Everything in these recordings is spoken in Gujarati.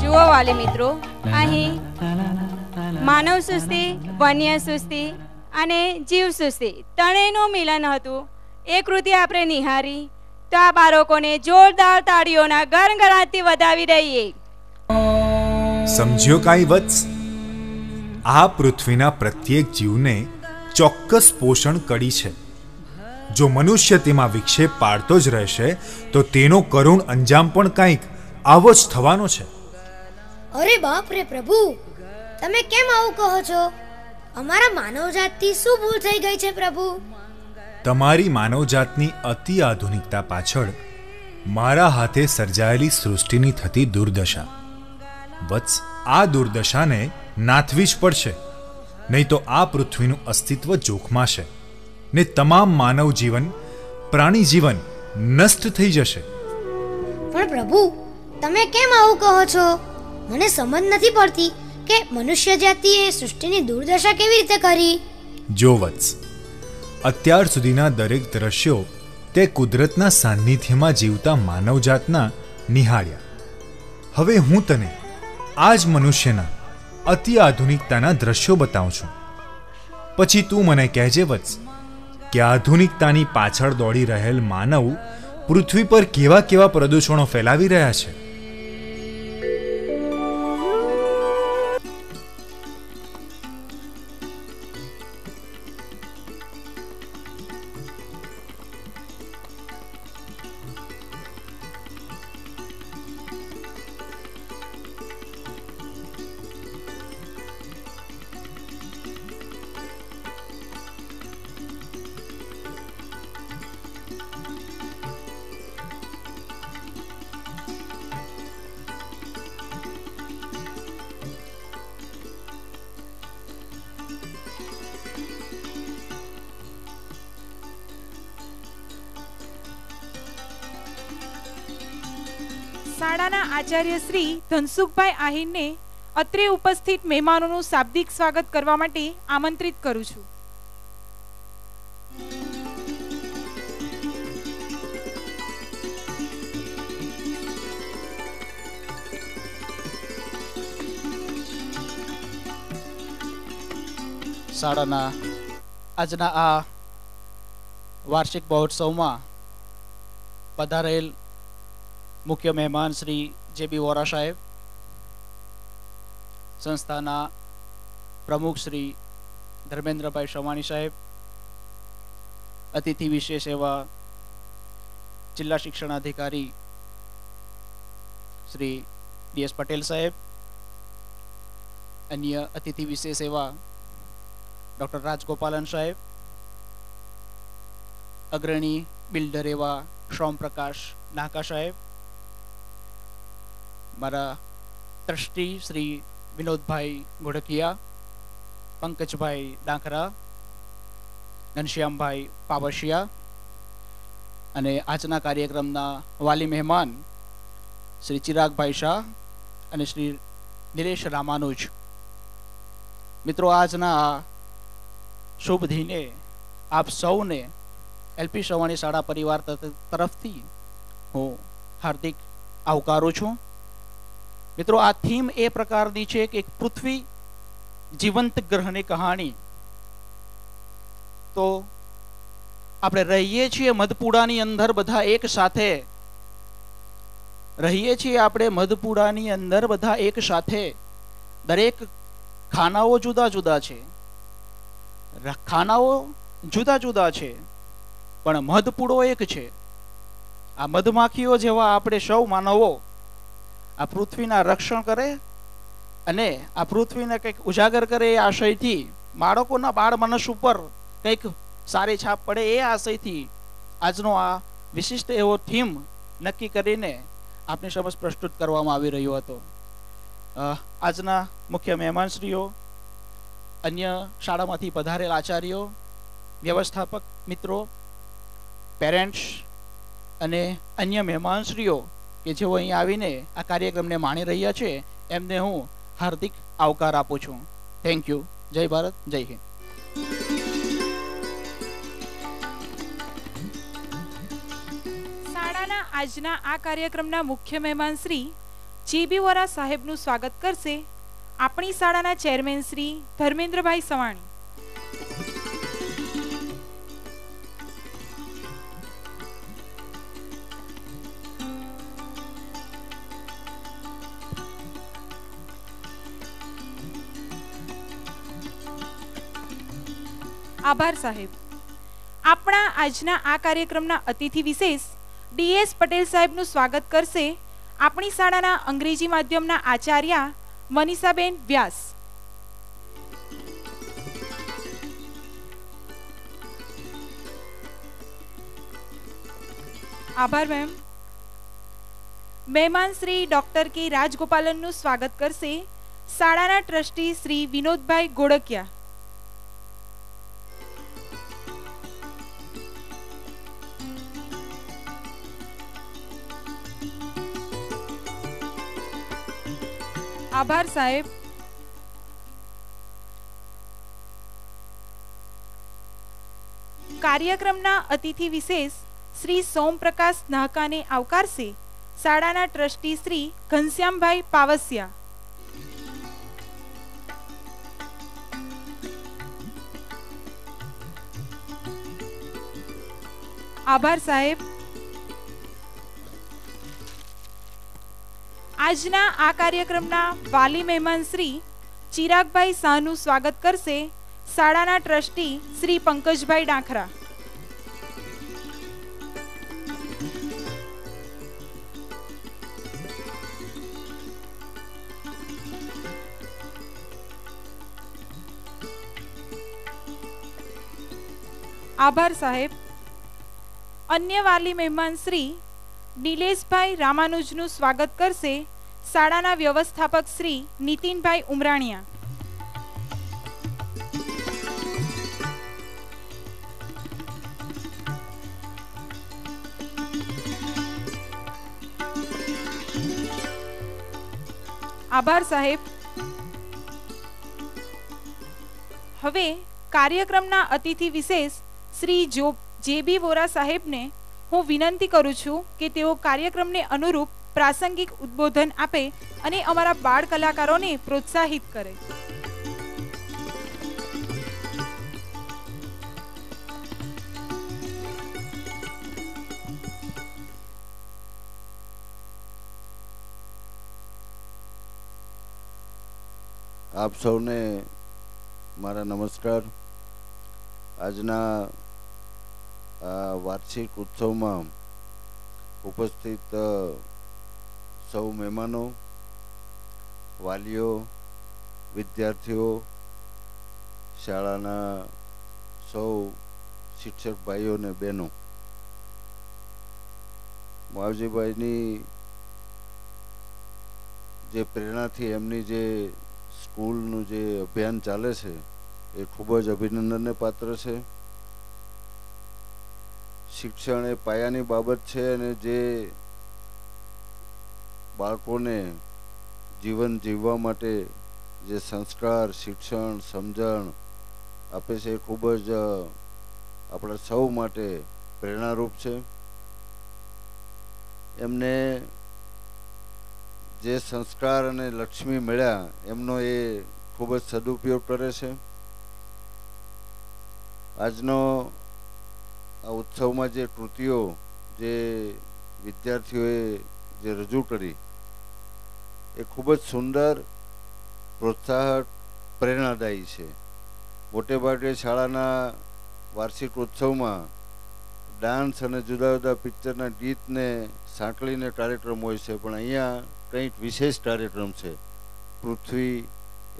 જુઓ વાલી મિત્રો, અહીં માનવ સૃષ્ટિ, વન્ય સૃષ્ટિ અને જીવ સૃષ્ટિ ત્રણેયનું મિલન હતું. એ કૃતિ આપણે નિહાળી તો આ બાળકોને જોરદાર તાળીઓના ગણગણાટથી વધાવી દઈએ. સમજ્યો કાંઈ વત્સ? આ પૃથ્વીના પ્રત્યેક જીવને ચોક્કસ પોષણ કડી છે. જો મનુષ્ય તેમાં વિક્ષેપ પાડતો જ રહેશે તો તેનો કરુણ અંજામ પણ કંઈક આવો જ થવાનો છે. અરે બાપ રે પ્રભુ, તમે કેમ આવું કહો છો? અમારા માનવજાતથી શું ભૂલ થઈ ગઈ છે પ્રભુ? તમારી માનવજાતની અતિ આધુનિકતા પાછળ મારા હાથે સર્જાયેલી સૃષ્ટિની થતી દુર્દશા. વત્સ, આ દુર્દશાને નાથવી જ પડશે, નહીં તો આ પૃથ્વીનું અસ્તિત્વ જોખમાશે ને તમામ માનવ જીવન, પ્રાણી જીવન નષ્ટ થઈ જશે. પણ પ્રભુ, તમે કેમ આવું કહો છો? મને સમજ નથી પડતી કે મનુષ્ય જાતિએ સૃષ્ટિની દુર્દશા કેવી રીતે કરી. જો વત્સ, અત્યાર સુધીના દરેક દ્રશ્યો તે કુદરતના સાનિધ્યમાં જીવતા માનવજાતના નિહાળ્યા. હવે હું તને આ જ મનુષ્યના અતિ આધુનિકતાના દ્રશ્યો બતાવું છું. પછી તું મને કહેજે વત્સ કે આધુનિકતાની પાછળ દોડી રહેલ માનવ પૃથ્વી પર કેવા કેવા પ્રદૂષણો ફેલાવી રહ્યા છે. શાળાના આચાર્ય શ્રી ધનસુખભાઈ આહિરને અત્રે ઉપસ્થિત મહેમાનોનું શાબ્દિક સ્વાગત કરવા માટે આમંત્રિત કરું છું. શાળાના આજના આ વાર્ષિક મહોત્સવમાં પધારેલ મુખ્ય મહેમાન શ્રી જે.બી. વોરા સાહેબ, સંસ્થાના પ્રમુખ શ્રી ધર્મેન્દ્રભાઈ શવાણી સાહેબ, અતિથિ વિશેષ એવા જિલ્લા શિક્ષણાધિકારી શ્રી ડી.એસ. પટેલ સાહેબ, અન્ય અતિથિ વિશેષ એવા ડૉક્ટર રાજગોપાલન સાહેબ, અગ્રણી બિલ્ડર એવા સોમપ્રકાશ નાકા સાહેબ, મારા ટ્રસ્ટી શ્રી વિનોદભાઈ ઘોડકિયા, પંકજભાઈ ડાંખરા, ઘનશ્યામભાઈ પાવશિયા અને આજના કાર્યક્રમના વાલી મહેમાન શ્રી ચિરાગભાઈ શાહ અને શ્રી નિલેશ રામાનુજ. મિત્રો, આજના આ શુભ દિને આપ સૌને એલપી શવાણી શાળા પરિવાર તરફથી હું હાર્દિક આવકારું છું. મિત્રો, આ થીમ એ પ્રકારની છે કે પૃથ્વી જીવંત ગ્રહની કહાણી. તો આપણે રહીએ છીએ મધપુડાની અંદર બધા એક સાથે, રહીએ છીએ આપણે મધપુડાની અંદર બધા એક સાથે. દરેક ખાનાઓ જુદા જુદા છે, ખાનાઓ જુદા જુદા છે, પણ મધપુડો એક છે. આ મધમાખીઓ જેવા આપણે સૌ માનવો આ પૃથ્વીના રક્ષણ કરે અને આ પૃથ્વીને કંઈક ઉજાગર કરે એ આશયથી, બાળકોના બાળ મનસ ઉપર કંઈક સારી છાપ પડે એ આશયથી આજનો આ વિશિષ્ટ એવો થીમ નક્કી કરીને આપની સમક્ષ પ્રસ્તુત કરવામાં આવી રહ્યો હતો. આજના મુખ્ય મહેમાનશ્રીઓ, અન્ય શાળામાંથી પધારેલ આચાર્યો, વ્યવસ્થાપક મિત્રો, પેરેન્ટ્સ અને અન્ય મહેમાનશ્રીઓ કે જેઓ અહીં આવીને આ કાર્યક્રમને માણી રહ્યા છે, એમને હું હાર્દિક આવકાર આપું છું. Thank you. જય ભારત, જય હિન્દ. શાળાના આજના આ કાર્યક્રમના મુખ્ય મહેમાન શ્રી જીબી વોરા સાહેબનું સ્વાગત કરશે આપણી શાળાના ચેરમેન શ્રી ધર્મેન્દ્રભાઈ સવાણી. આભાર સાહેબ. આપણા આજના આ કાર્યક્રમના અતિથિ વિશેષ DS પટેલ સાહેબનું સ્વાગત કરશે આપણી શાળાના અંગ્રેજી માધ્યમના આચાર્ય મનીષાબેન વ્યાસ. આભાર મેમ. મહેમાન શ્રી ડોક્ટર કે રાજગોપાલનનું સ્વાગત કરશે શાળાના ટ્રસ્ટી શ્રી વિનોદભાઈ ગોળકિયા. આભાર સાહેબ. કાર્યક્રમના અતિથિ વિશેષ શ્રી સોમપ્રકાશ નાહકાને આવકારશે શાળાના ટ્રસ્ટી શ્રી ઘનશ્યામભાઈ પાવસિયા. આભાર સાહેબ. આજના આ કાર્યક્રમના વાલી મહેમાન શ્રી ચિરાગભાઈ શાહનું સ્વાગત કરશે શાળાના ટ્રસ્ટી શ્રી પંકજભાઈ ડાંખરા. આભાર સાહેબ. અન્ય વાલી મહેમાન શ્રી નિલેશભાઈ રામાનુજનું સ્વાગત કરશે શાળાના વ્યવસ્થાપક શ્રી નીતિનભાઈ ઉમરાણીયા. આભાર સાહેબ. હવે કાર્યક્રમના અતિથિ વિશેષ શ્રી જેબી વોરા સાહેબને હું વિનંતી કરું છું કે તેઓ કાર્યક્રમને અનુરૂપ પ્રાસંગિક ઉદ્બોધન આપે અને અમારા બાળ કલાકારોને પ્રોત્સાહિત કરે. આપ સૌને મારા નમસ્કાર. આજના આ વાર્ષિક ઉત્સવમાં ઉપસ્થિત સૌ મહેમાનો, વાલીઓ, વિદ્યાર્થીઓ, શાળાના સૌ શિક્ષક ભાઈઓ અને બહેનો, માવજીભાઈની જે પ્રેરણાથી એમની જે સ્કૂલનું જે અભિયાન ચાલે છે એ ખૂબ જ અભિનંદનને પાત્ર છે. શિક્ષણ એ પાયાની બાબત છે અને જે બાળકોને જીવન જીવવા માટે જે સંસ્કાર, શિક્ષણ, સમજણ આપે છે એ ખૂબ જ આપણા સૌ માટે પ્રેરણારૂપ છે. એમને જે સંસ્કાર અને લક્ષ્મી મળ્યા એમનો એ ખૂબ જ સદુપયોગ કરે છે. આજનો આ ઉત્સવમાં જે કૃતિઓ જે વિદ્યાર્થીઓએ જે રજૂ કરી એ ખૂબ જ સુંદર, પ્રોત્સાહક, પ્રેરણાદાયી છે. મોટે ભાગે શાળાના વાર્ષિક ઉત્સવમાં ડાન્સ અને જુદા જુદા પિક્ચરના ગીતને સાંકળીને કાર્યક્રમ હોય છે, પણ અહીંયા કંઈક વિશેષ કાર્યક્રમ છે. પૃથ્વી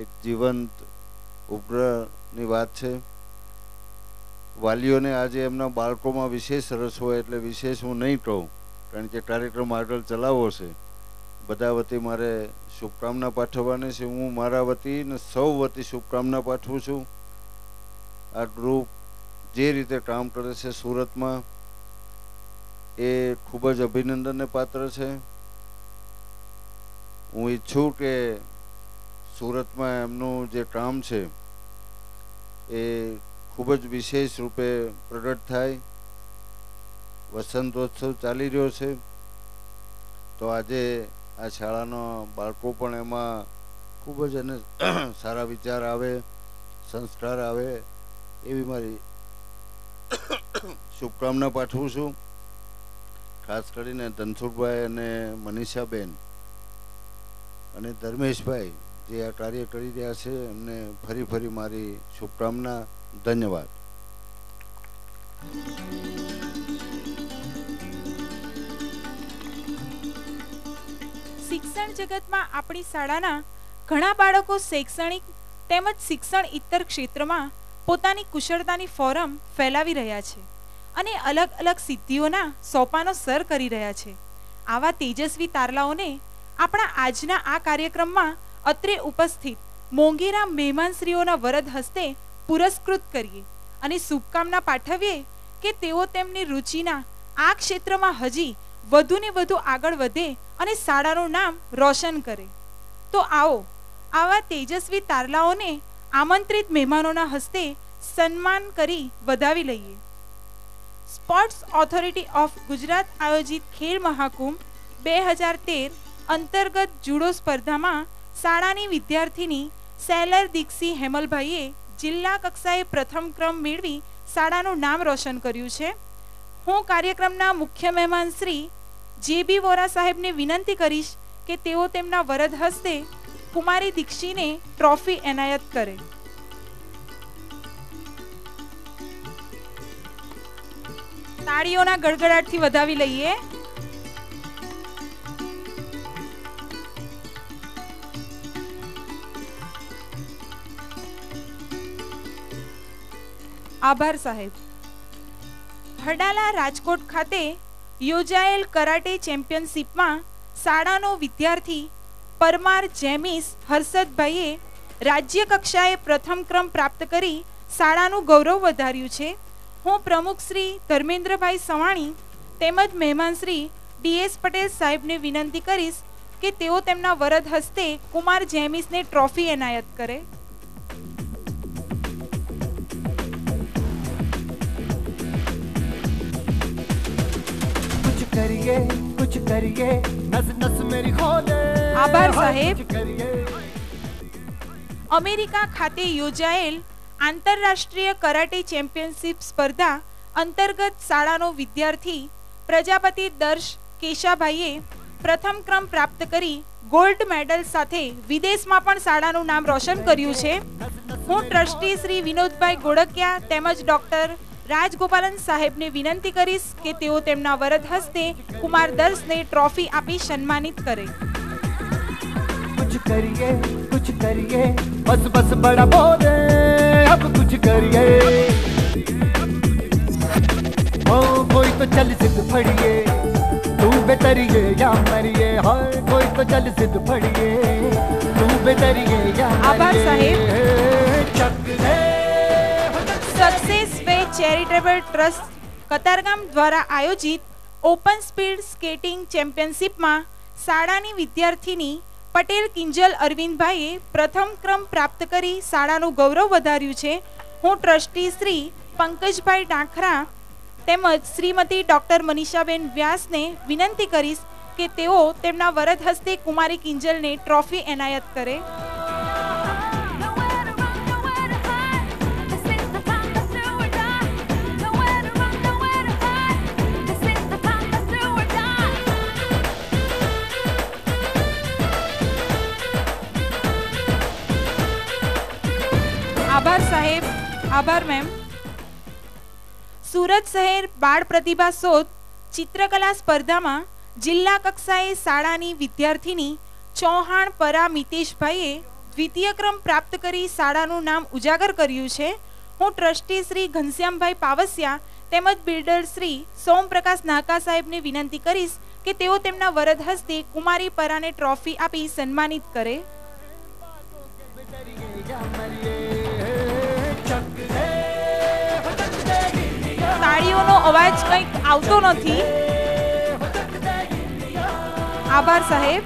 એક જીવંત ઉપગ્રહની વાત છે. વાલીઓને આજે એમના બાળકોમાં વિશેષ રસ હોય એટલે વિશેષ હું નહીં કહું, કારણ કે કાર્યક્રમ આગળ ચલાવવો છે. બધા વતી મારે શુભકામના પાઠવવાની છે. હું મારા વતી ને સૌ વતી શુભકામના પાઠવું છું. આ ગ્રુપ જે રીતે કામ કરે છે સુરતમાં એ ખૂબ જ અભિનંદનને પાત્ર છે. હું ઈચ્છું કે સુરતમાં એમનું જે કામ છે એ ખૂબ જ વિશેષ રૂપે પ્રગટ થાય. વસંતોત્સવ ચાલી રહ્યો છે, તો આજે આ શાળાના બાળકો પણ એમાં ખૂબ જ એને સારા વિચાર આવે, સંસ્કાર આવે એવી મારી શુભકામના પાઠવું છું. ખાસ કરીને ધનસુખભાઈ અને મનીષાબેન અને ધર્મેશભાઈ જે આ કાર્ય કરી રહ્યા છે એમને ફરી ફરી મારી શુભકામના. ધન્યવાદ. શિક્ષણ જગતમાં આપણી શાળાના ઘણા બાળકો શૈક્ષણિક તેમજ શિક્ષણ ઇત્તર ક્ષેત્રમાં પોતાની કુશળતાની ફોરમ ફેલાવી રહ્યા છે અને અલગ અલગ સિદ્ધિઓના સોપાનો સર કરી રહ્યા છે. આવા તેજસ્વી તારલાઓને આપણા આજના આ કાર્યક્રમમાં અત્રે ઉપસ્થિત મોંઘેરા મહેમાનશ્રીઓના વરદ હસ્તે પુરસ્કૃત કરીએ અને શુભકામના પાઠવીએ કે તેઓ તેમની રુચિના આ ક્ષેત્રમાં હજી વધુને વધુ આગળ વધે અને શાળાનું નામ રોશન કરે. તો આવો આવા તેજસ્વી તારલાઓને આમંત્રિત મહેમાનોના હસ્તે સન્માન કરી વધાવી લઈએ. સ્પોર્ટ્સ ઓથોરિટી ઓફ ગુજરાત આયોજિત ખેલ મહાકુંભ 2013 અંતર્ગત જુડો સ્પર્ધામાં શાળાની વિદ્યાર્થીની સેલર દીક્ષી હેમલભાઈએ જિલ્લા કક્ષાએ પ્રથમ ક્રમ મેળવી શાળાનું નામ રોશન કર્યું છે. હું કાર્યક્રમના મુખ્ય મહેમાન શ્રી જેબી વોરા સાહેબને વિનંતી કરીશ કે તેઓ તેમના વરદ હસ્તે કુમારી દીક્ષીને ટ્રોફી એનાયત કરે. તાળીઓના ગડગડાટથી વધાવી લઈએ. આભાર સાહેબ. હડાલા રાજકોટ ખાતે યોજાયેલ કરાટે ચેમ્પિયનશિપમાં શાળાનો વિદ્યાર્થી પરમાર જેમિસ હર્ષદભાઈએ રાજ્ય કક્ષાએ પ્રથમ ક્રમ પ્રાપ્ત કરી શાળાનું ગૌરવ વધાર્યું છે. હું પ્રમુખ શ્રી ધર્મેન્દ્રભાઈ સવાણી તેમજ મહેમાન શ્રી DS પટેલ સાહેબને વિનંતી કરીશ કે તેઓ તેમના વરદ હસ્તે કુમાર જેમિસને ટ્રોફી એનાયત કરે. આભાર સાહેબ. અમેરિકા ખાતે યોજાયેલ આંતરરાષ્ટ્રીય કરાટે ચેમ્પિયનશિપ સ્પર્ધા અંતર્ગત શાળાનો વિદ્યાર્થી પ્રજાપતિ દર્શ કેશાભાઈએ પ્રથમ ક્રમ પ્રાપ્ત કરી ગોલ્ડ મેડલ સાથે વિદેશમાં પણ શાળાનું નામ રોશન કર્યું છે. હું ટ્રસ્ટી શ્રી વિનોદભાઈ ગોળકિયા તેમજ ડોક્ટર રાજગોપાલન સાહેબને વિનંતી કરીશ કે તેઓ તેમના વરદ હસ્તે કુમાર દર્શને ટ્રોફી આપી સન્માનિત કરે. कुछ करिए बस बस बड़ा बोले अब कुछ करिए ओ कोई तो चल जिद फड़िए तू बेतरिए या मरिए हाय कोई तो चल जिद फड़िए तू बेतरिए या आभार साहेब. चक ले सक्सेस वे चैरिटेबल ट्रस्ट કતારગામ દ્વારા આયોજિત ઓપન સ્પીડ સ્કેટિંગ ચેમ્પિયનશિપમાં શાળાની વિદ્યાર્થીની પટેલ કિંજલ અરવિંદભાઈએ પ્રથમ ક્રમ પ્રાપ્ત કરી શાળાનું ગૌરવ વધાર્યું છે. હું ટ્રસ્ટી શ્રી પંકજભાઈ ડાખરા તેમજ શ્રીમતી ડોક્ટર મનીષાબેન વ્યાસને વિનંતી કરીશ કે તેઓ તેમના વરદ હસ્તે કુમારી કિંજલને ટ્રોફી એનાયત કરે. આભાર સાહેબ. આભાર મેમ. સુરત શહેર બાળ પ્રતિભા શોધ ચિત્રકલા સ્પર્ધામાં જિલ્લા કક્ષાએ શાળાની વિદ્યાર્થીની ચૌહાણ પરા મિતેશભાઈએ દ્વિતીય ક્રમ પ્રાપ્ત કરી શાળાનું નામ ઉજાગર કર્યું છે. હું ટ્રસ્ટી શ્રી ઘનશ્યામભાઈ પાવસિયા તેમજ બિલ્ડર શ્રી સોમપ્રકાશ નાકા સાહેબને વિનંતી કરીશ કે તેઓ તેમના વરદ હસ્તે કુમારી પરાને ટ્રોફી આપી સન્માનિત કરે. તાળીઓનો અવાજ કંઈક આવતો નથી. આભાર સાહેબ.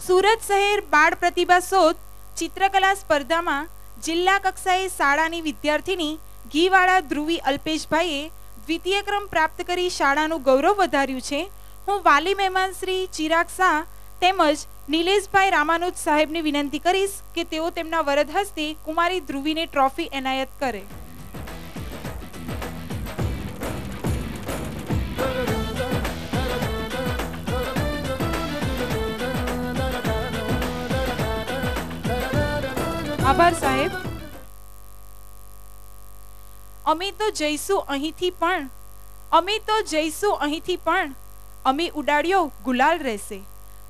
સુરત શહેર બાળ પ્રતિભા શોધ ચિત્રકલા સ્પર્ધામાં જિલ્લા કક્ષાએ શાળાની વિદ્યાર્થીની ઘીવાળા ધ્રુવી અલ્પેશભાઈએ દ્વિતીય ક્રમ પ્રાપ્ત કરી શાળાનું ગૌરવ વધાર્યું છે. હું વાલી મહેમાન શ્રી ચિરાગ શાહ તેમજ નિલેશભાઈ રામાનુજ સાહેબની વિનંતી કરીશ કે તેઓ તેમના વરદ હસ્તે કુમારી ધ્રુવીને ટ્રોફી એનાયત કરે. આભાર સાહેબ. અમે તો જઈશું અહીંથી પણ, અમે તો જઈશું અહીંથી પણ, અમે ઉડાડ્યો ગુલાલ રહેશે.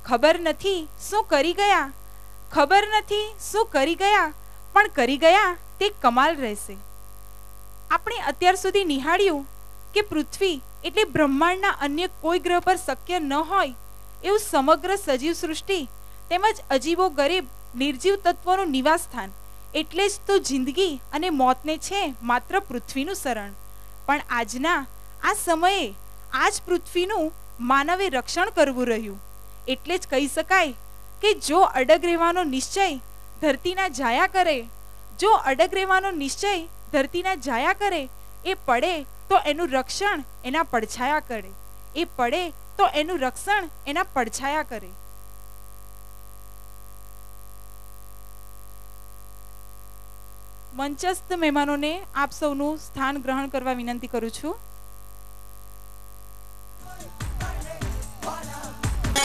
ખબર નથી શું કરી ગયા, ખબર નથી શું કરી ગયા, પણ કરી ગયા તે કમાલ રહેશે. આપણે અત્યાર સુધી નિહાળ્યું કે પૃથ્વી એટલે બ્રહ્માંડના અન્ય કોઈ ગ્રહ પર શક્ય ન હોય એવું સમગ્ર સજીવ સૃષ્ટિ તેમજ અજીબો ગરીબ નિર્જીવ તત્વોનું નિવાસ સ્થાન. એટલે જ તો જિંદગી અને મોતને છે માત્ર પૃથ્વીનું શરણ. પણ આજના આ સમયે આ જ પૃથ્વીનું માનવે રક્ષણ કરવું રહ્યું. એટલે જ કહી શકાય કે જો અડગ રહેવાનો નિશ્ચય ધરતીના જાયા કરે, જો અડગ રહેવાનો નિશ્ચય ધરતીના જાયા કરે, એ પડે તો એનું રક્ષણ એના પડછાયા કરે, એ પડે તો એનું રક્ષણ એના પડછાયા કરે. મંચસ્થ મહેમાનોને આપ સૌનું સ્થાન ગ્રહણ કરવા વિનંતી કરું છું.